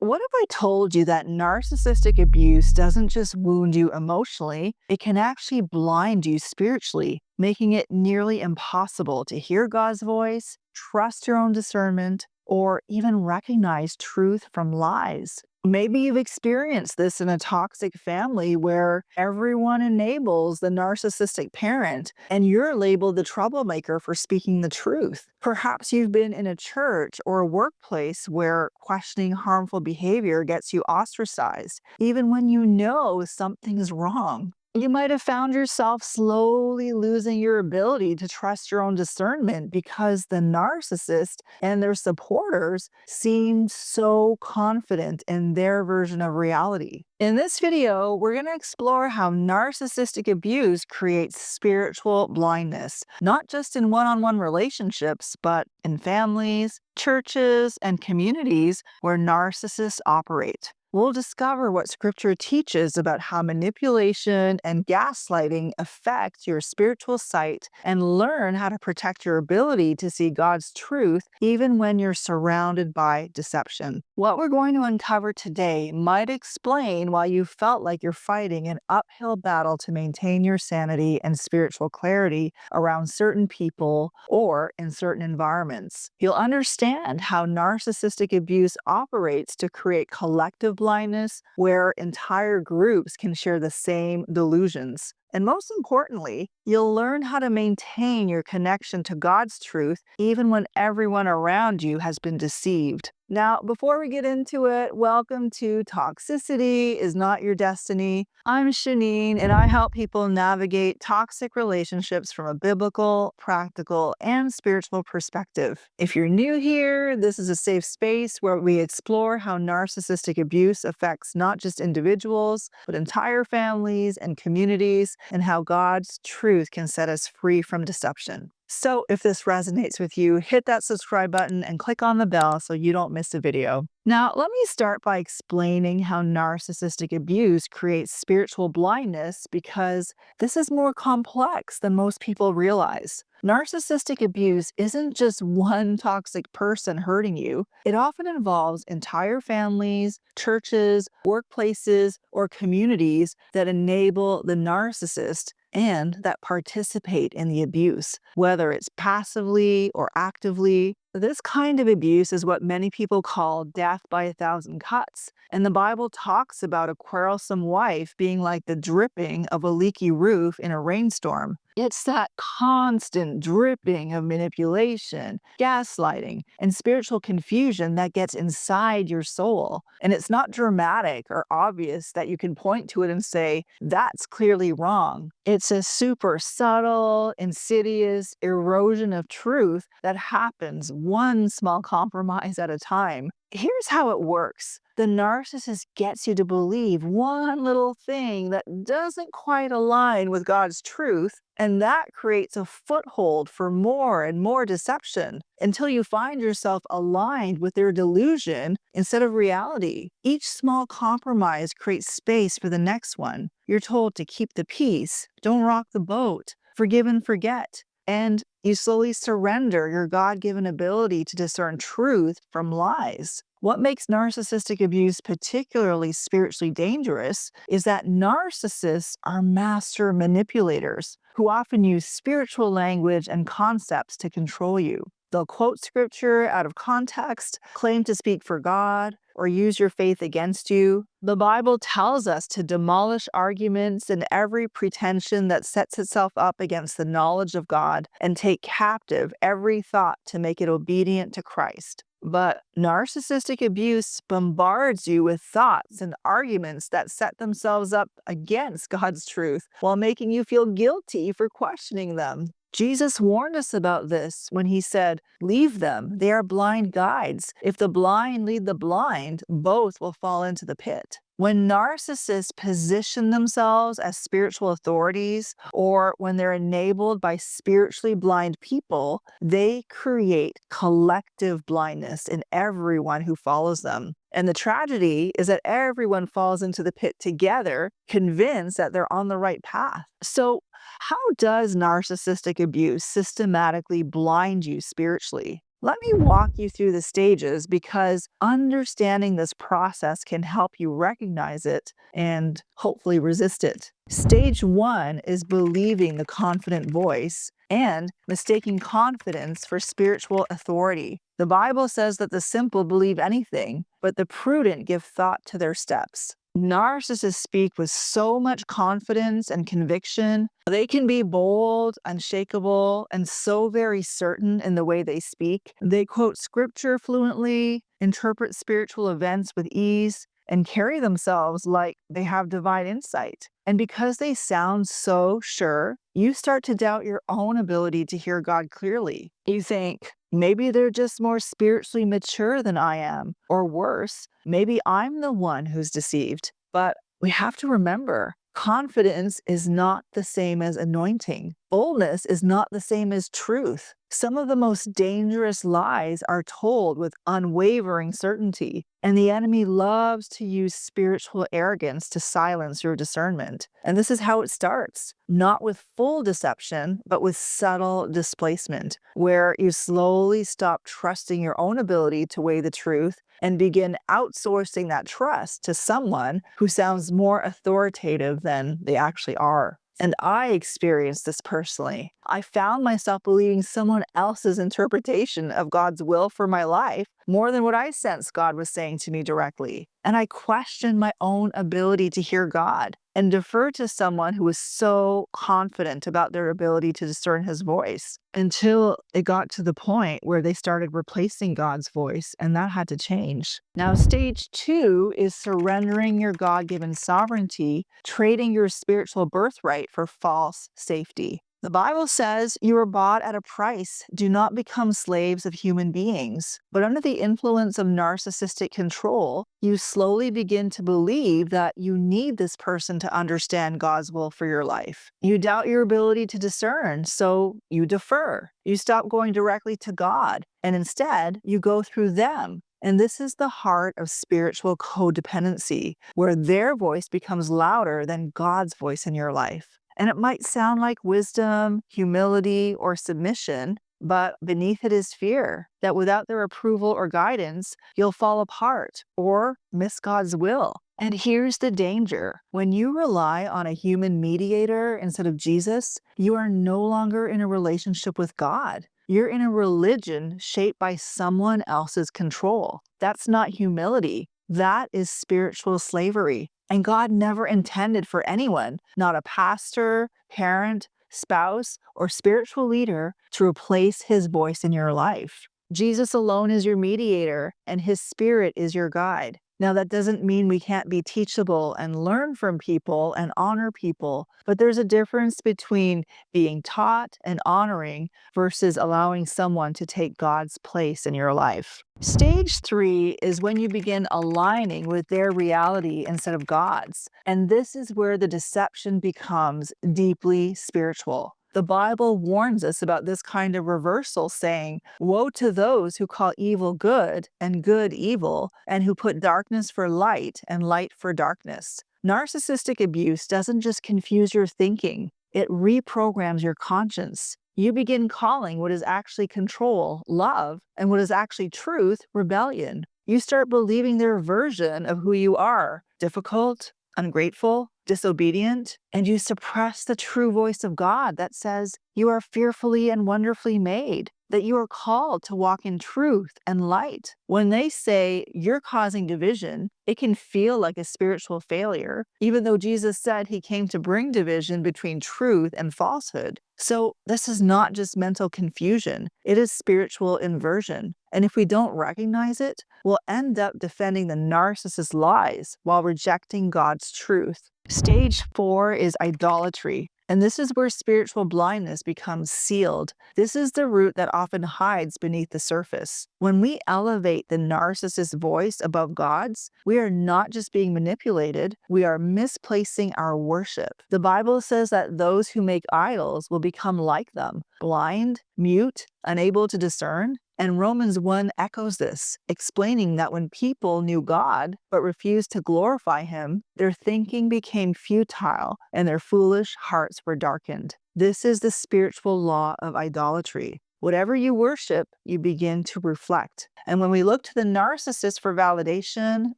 What if I told you that narcissistic abuse doesn't just wound you emotionally, it can actually blind you spiritually, making it nearly impossible to hear God's voice, trust your own discernment, or even recognize truth from lies? Maybe you've experienced this in a toxic family where everyone enables the narcissistic parent and you're labeled the troublemaker for speaking the truth. Perhaps you've been in a church or a workplace where questioning harmful behavior gets you ostracized, even when you know something's wrong. You might have found yourself slowly losing your ability to trust your own discernment because the narcissist and their supporters seem so confident in their version of reality. In this video, we're going to explore how narcissistic abuse creates spiritual blindness, not just in one-on-one relationships, but in families, churches, and communities where narcissists operate. We'll discover what scripture teaches about how manipulation and gaslighting affect your spiritual sight and learn how to protect your ability to see God's truth even when you're surrounded by deception. What we're going to uncover today might explain why you felt like you're fighting an uphill battle to maintain your sanity and spiritual clarity around certain people or in certain environments. You'll understand how narcissistic abuse operates to create collective blindness where entire groups can share the same delusions. And most importantly, you'll learn how to maintain your connection to God's truth even when everyone around you has been deceived. Now, before we get into it, welcome to Toxicity is Not Your Destiny. I'm Shaneen, and I help people navigate toxic relationships from a biblical, practical, and spiritual perspective. If you're new here, this is a safe space where we explore how narcissistic abuse affects not just individuals, but entire families and communities, and how God's truth can set us free from deception. So if this resonates with you, hit that subscribe button and click on the bell so you don't miss a video. Now, let me start by explaining how narcissistic abuse creates spiritual blindness because this is more complex than most people realize. Narcissistic abuse isn't just one toxic person hurting you. It often involves entire families, churches, workplaces, or communities that enable the narcissist and that participate in the abuse, whether it's passively or actively. This kind of abuse is what many people call death by a thousand cuts. And the Bible talks about a quarrelsome wife being like the dripping of a leaky roof in a rainstorm. It's that constant dripping of manipulation, gaslighting, and spiritual confusion that gets inside your soul. And it's not dramatic or obvious that you can point to it and say, that's clearly wrong. It's a super subtle, insidious erosion of truth that happens one small compromise at a time. Here's how it works. The narcissist gets you to believe one little thing that doesn't quite align with God's truth, and that creates a foothold for more and more deception until you find yourself aligned with their delusion instead of reality. Each small compromise creates space for the next one. You're told to keep the peace, don't rock the boat, forgive and forget. And you slowly surrender your God-given ability to discern truth from lies. What makes narcissistic abuse particularly spiritually dangerous is that narcissists are master manipulators who often use spiritual language and concepts to control you. They'll quote scripture out of context, claim to speak for God, or use your faith against you. The Bible tells us to demolish arguments and every pretension that sets itself up against the knowledge of God and take captive every thought to make it obedient to Christ. But narcissistic abuse bombards you with thoughts and arguments that set themselves up against God's truth while making you feel guilty for questioning them. Jesus warned us about this when he said, "Leave them, they are blind guides. If the blind lead the blind, both will fall into the pit." When narcissists position themselves as spiritual authorities, or when they're enabled by spiritually blind people, they create collective blindness in everyone who follows them. And the tragedy is that everyone falls into the pit together, convinced that they're on the right path. So, how does narcissistic abuse systematically blind you spiritually? Let me walk you through the stages because understanding this process can help you recognize it and hopefully resist it. Stage 1 is believing the confident voice and mistaking confidence for spiritual authority. The Bible says that the simple believe anything, but the prudent give thought to their steps. Narcissists speak with so much confidence and conviction. They can be bold, unshakable, and so very certain in the way they speak. They quote scripture fluently, interpret spiritual events with ease, and carry themselves like they have divine insight. And because they sound so sure, you start to doubt your own ability to hear God clearly. You think, maybe they're just more spiritually mature than I am, or worse, maybe I'm the one who's deceived. But we have to remember, confidence is not the same as anointing. Boldness is not the same as truth. Some of the most dangerous lies are told with unwavering certainty, and the enemy loves to use spiritual arrogance to silence your discernment. And this is how it starts, not with full deception, but with subtle displacement, where you slowly stop trusting your own ability to weigh the truth and begin outsourcing that trust to someone who sounds more authoritative than they actually are. And I experienced this personally. I found myself believing someone else's interpretation of God's will for my life more than what I sensed God was saying to me directly. And I questioned my own ability to hear God and deferred to someone who was so confident about their ability to discern his voice until it got to the point where they started replacing God's voice, and that had to change. Now, stage 2 is surrendering your God-given sovereignty, trading your spiritual birthright for false safety. The Bible says you were bought at a price. Do not become slaves of human beings. But under the influence of narcissistic control, you slowly begin to believe that you need this person to understand God's will for your life. You doubt your ability to discern, so you defer. You stop going directly to God, and instead, you go through them. And this is the heart of spiritual codependency, where their voice becomes louder than God's voice in your life. And it might sound like wisdom, humility, or submission, but beneath it is fear that without their approval or guidance, you'll fall apart or miss God's will. And here's the danger. When you rely on a human mediator instead of Jesus, you are no longer in a relationship with God. You're in a religion shaped by someone else's control. That's not humility. That is spiritual slavery. And God never intended for anyone, not a pastor, parent, spouse, or spiritual leader, to replace his voice in your life. Jesus alone is your mediator, and his spirit is your guide. Now, that doesn't mean we can't be teachable and learn from people and honor people, but there's a difference between being taught and honoring versus allowing someone to take God's place in your life. Stage 3 is when you begin aligning with their reality instead of God's. And this is where the deception becomes deeply spiritual. The Bible warns us about this kind of reversal, saying, "Woe to those who call evil good and good evil, and who put darkness for light and light for darkness." Narcissistic abuse doesn't just confuse your thinking, it reprograms your conscience. You begin calling what is actually control love, and what is actually truth rebellion. You start believing their version of who you are: difficult, ungrateful, disobedient, and you suppress the true voice of God that says you are fearfully and wonderfully made, that you are called to walk in truth and light. When they say you're causing division, it can feel like a spiritual failure, even though Jesus said he came to bring division between truth and falsehood. So this is not just mental confusion, it is spiritual inversion. And if we don't recognize it, we'll end up defending the narcissist's lies while rejecting God's truth. Stage 4 is idolatry. And this is where spiritual blindness becomes sealed. This is the root that often hides beneath the surface. When we elevate the narcissist's voice above God's, we are not just being manipulated, we are misplacing our worship. The Bible says that those who make idols will become like them, blind, mute, unable to discern. And Romans 1 echoes this, explaining that when people knew God but refused to glorify him, their thinking became futile and their foolish hearts were darkened. This is the spiritual law of idolatry. Whatever you worship, you begin to reflect. And when we look to the narcissist for validation,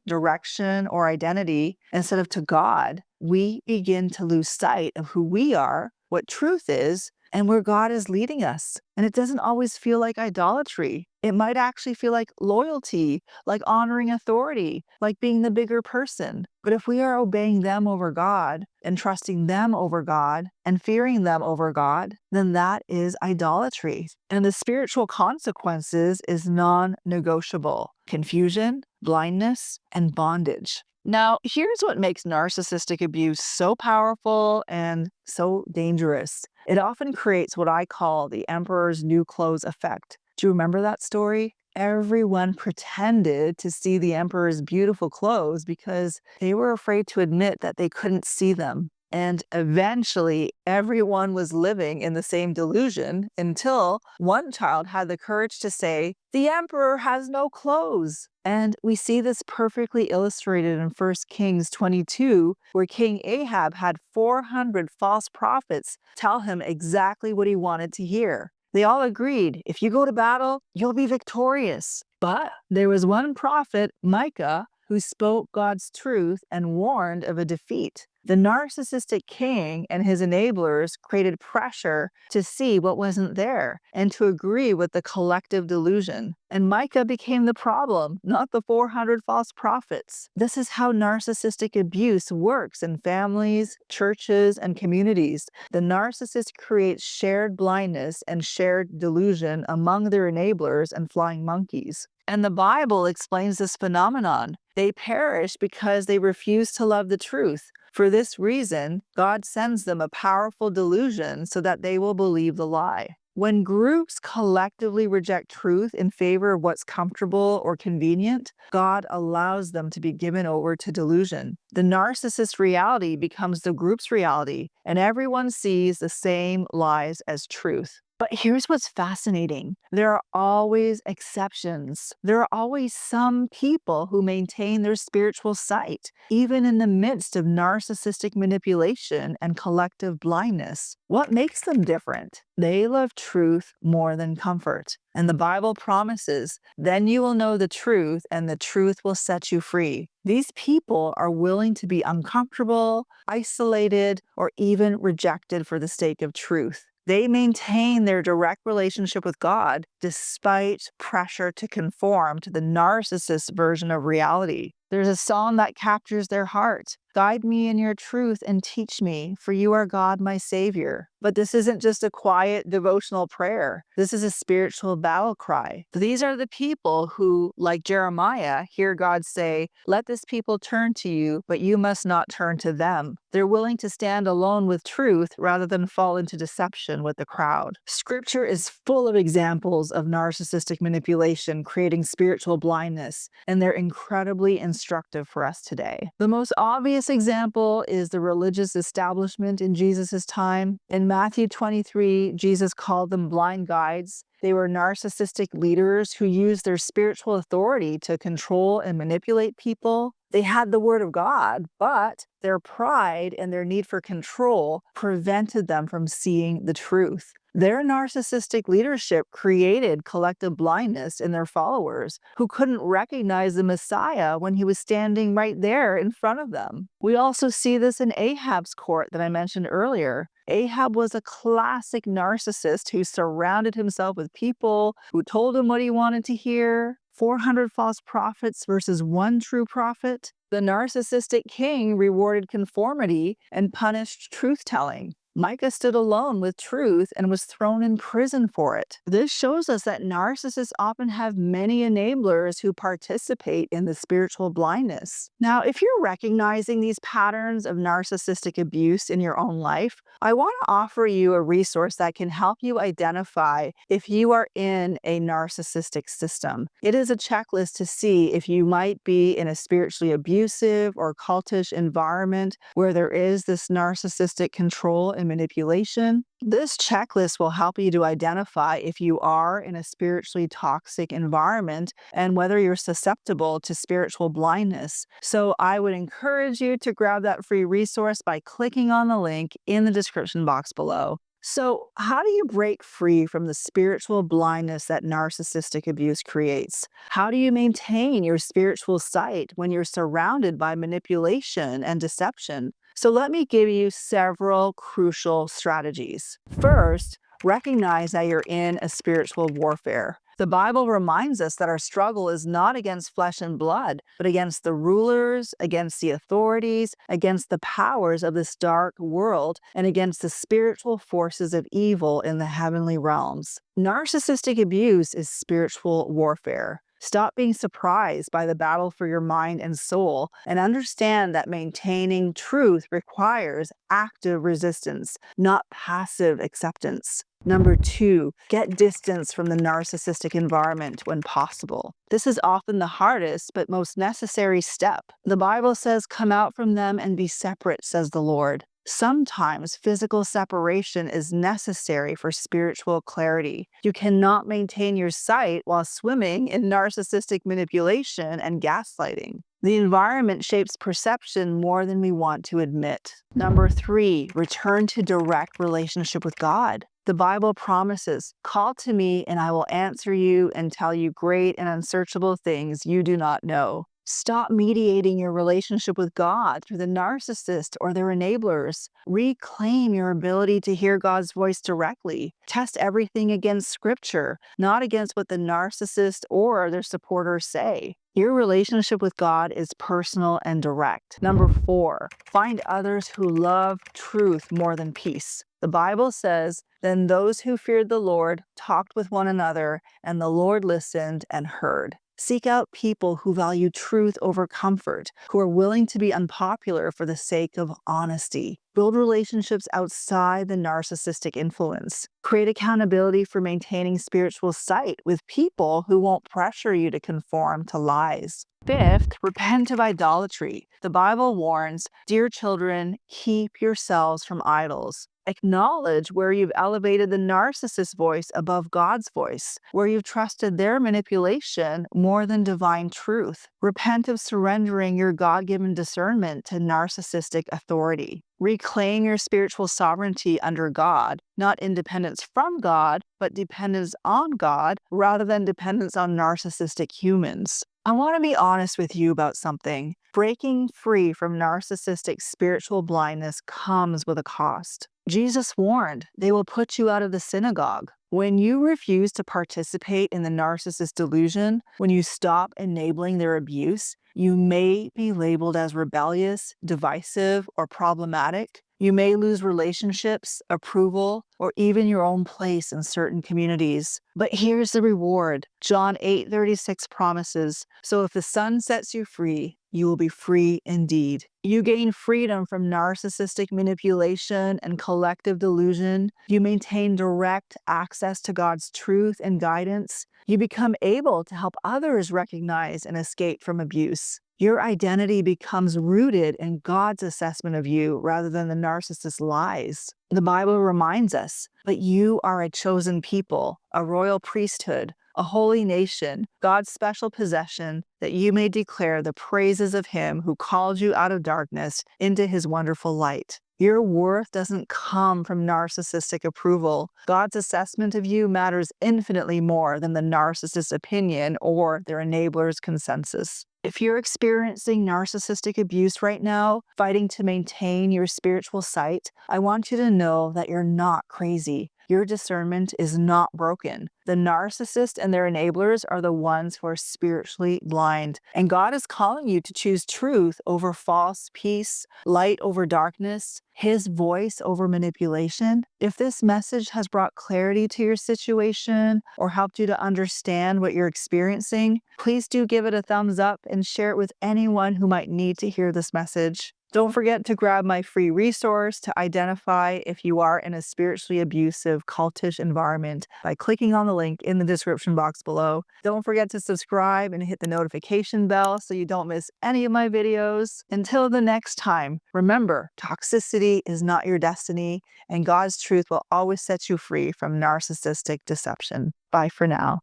direction, or identity instead of to God, we begin to lose sight of who we are, what truth is, and where God is leading us. And it doesn't always feel like idolatry. It might actually feel like loyalty, like honoring authority, like being the bigger person. But if we are obeying them over God and trusting them over God and fearing them over God, then that is idolatry. And the spiritual consequences is non-negotiable: confusion, blindness, and bondage. Now, here's what makes narcissistic abuse so powerful and so dangerous. It often creates what I call the emperor's new clothes effect. Do you remember that story? Everyone pretended to see the emperor's beautiful clothes because they were afraid to admit that they couldn't see them. And eventually, everyone was living in the same delusion until one child had the courage to say, "The emperor has no clothes." And we see this perfectly illustrated in 1 Kings 22, where King Ahab had 400 false prophets tell him exactly what he wanted to hear. They all agreed, if you go to battle, you'll be victorious. But there was one prophet, Micah, who spoke God's truth and warned of a defeat. The narcissistic king and his enablers created pressure to see what wasn't there and to agree with the collective delusion. And Micah became the problem, not the 400 false prophets. This is how narcissistic abuse works in families, churches, and communities. The narcissist creates shared blindness and shared delusion among their enablers and flying monkeys. And the Bible explains this phenomenon. They perish because they refuse to love the truth. For this reason, God sends them a powerful delusion so that they will believe the lie. When groups collectively reject truth in favor of what's comfortable or convenient, God allows them to be given over to delusion. The narcissist reality becomes the group's reality, and everyone sees the same lies as truth. But here's what's fascinating. There are always exceptions. There are always some people who maintain their spiritual sight, even in the midst of narcissistic manipulation and collective blindness. What makes them different? They love truth more than comfort. And the Bible promises, then you will know the truth, and the truth will set you free. These people are willing to be uncomfortable, isolated, or even rejected for the sake of truth. They maintain their direct relationship with God despite pressure to conform to the narcissist version of reality. There's a song that captures their heart. Guide me in your truth and teach me, for you are God, my Savior. But this isn't just a quiet devotional prayer. This is a spiritual battle cry. These are the people who, like Jeremiah, hear God say, let this people turn to you, but you must not turn to them. They're willing to stand alone with truth rather than fall into deception with the crowd. Scripture is full of examples of narcissistic manipulation creating spiritual blindness, and they're incredibly instructive for us today. The most obvious example is the religious establishment in Jesus' time. In Matthew 23, Jesus called them blind guides. They were narcissistic leaders who used their spiritual authority to control and manipulate people. They had the word of God, but their pride and their need for control prevented them from seeing the truth. Their narcissistic leadership created collective blindness in their followers who couldn't recognize the Messiah when he was standing right there in front of them. We also see this in Ahab's court that I mentioned earlier. Ahab was a classic narcissist who surrounded himself with people who told him what he wanted to hear. 400 false prophets versus one true prophet. The narcissistic king rewarded conformity and punished truth-telling. Micah stood alone with truth and was thrown in prison for it. This shows us that narcissists often have many enablers who participate in the spiritual blindness. Now, if you're recognizing these patterns of narcissistic abuse in your own life, I want to offer you a resource that can help you identify if you are in a narcissistic system. It is a checklist to see if you might be in a spiritually abusive or cultish environment where there is this narcissistic control and manipulation. This checklist will help you to identify if you are in a spiritually toxic environment and whether you're susceptible to spiritual blindness. So I would encourage you to grab that free resource by clicking on the link in the description box below. So, how do you break free from the spiritual blindness that narcissistic abuse creates? How do you maintain your spiritual sight when you're surrounded by manipulation and deception? So, let me give you several crucial strategies. First, recognize that you're in a spiritual warfare. The Bible reminds us that our struggle is not against flesh and blood, but against the rulers, against the authorities, against the powers of this dark world, and against the spiritual forces of evil in the heavenly realms. Narcissistic abuse is spiritual warfare. Stop being surprised by the battle for your mind and soul, and understand that maintaining truth requires active resistance, not passive acceptance. Number 2, get distance from the narcissistic environment when possible. This is often the hardest but most necessary step. The Bible says, "Come out from them and be separate," says the Lord. Sometimes physical separation is necessary for spiritual clarity. You cannot maintain your sight while swimming in narcissistic manipulation and gaslighting. The environment shapes perception more than we want to admit. Number 3, return to direct relationship with God. The Bible promises, "Call to me and I will answer you and tell you great and unsearchable things you do not know." Stop mediating your relationship with God through the narcissist or their enablers. Reclaim your ability to hear God's voice directly. Test everything against Scripture, not against what the narcissist or their supporters say. Your relationship with God is personal and direct. Number 4, find others who love truth more than peace. The Bible says, "Then those who feared the Lord talked with one another, and the Lord listened and heard." Seek out people who value truth over comfort, who are willing to be unpopular for the sake of honesty. Build relationships outside the narcissistic influence. Create accountability for maintaining spiritual sight with people who won't pressure you to conform to lies. 5th, repent of idolatry. The Bible warns, "Dear children, keep yourselves from idols." Acknowledge where you've elevated the narcissist's voice above God's voice, where you've trusted their manipulation more than divine truth. Repent of surrendering your God-given discernment to narcissistic authority. Reclaim your spiritual sovereignty under God, not independence from God, but dependence on God rather than dependence on narcissistic humans. I want to be honest with you about something. Breaking free from narcissistic spiritual blindness comes with a cost. Jesus warned, "They will put you out of the synagogue." When you refuse to participate in the narcissist delusion, when you stop enabling their abuse, you may be labeled as rebellious, divisive, or problematic. You may lose relationships, approval, or even your own place in certain communities. But here's the reward. John 8:36 promises, "So if the Son sets you free, you will be free indeed." You gain freedom from narcissistic manipulation and collective delusion. You maintain direct access to God's truth and guidance. You become able to help others recognize and escape from abuse. Your identity becomes rooted in God's assessment of you rather than the narcissist's lies. The Bible reminds us, "But you are a chosen people, a royal priesthood, a holy nation, God's special possession, that you may declare the praises of him who called you out of darkness into his wonderful light." Your worth doesn't come from narcissistic approval. God's assessment of you matters infinitely more than the narcissist's opinion or their enabler's consensus. If you're experiencing narcissistic abuse right now, fighting to maintain your spiritual sight, I want you to know that you're not crazy. Your discernment is not broken. The narcissist and their enablers are the ones who are spiritually blind. And God is calling you to choose truth over false peace, light over darkness, his voice over manipulation. If this message has brought clarity to your situation or helped you to understand what you're experiencing, please do give it a thumbs up and share it with anyone who might need to hear this message. Don't forget to grab my free resource to identify if you are in a spiritually abusive, cultish environment by clicking on the link in the description box below. Don't forget to subscribe and hit the notification bell so you don't miss any of my videos. Until the next time, remember, toxicity is not your destiny, and God's truth will always set you free from narcissistic deception. Bye for now.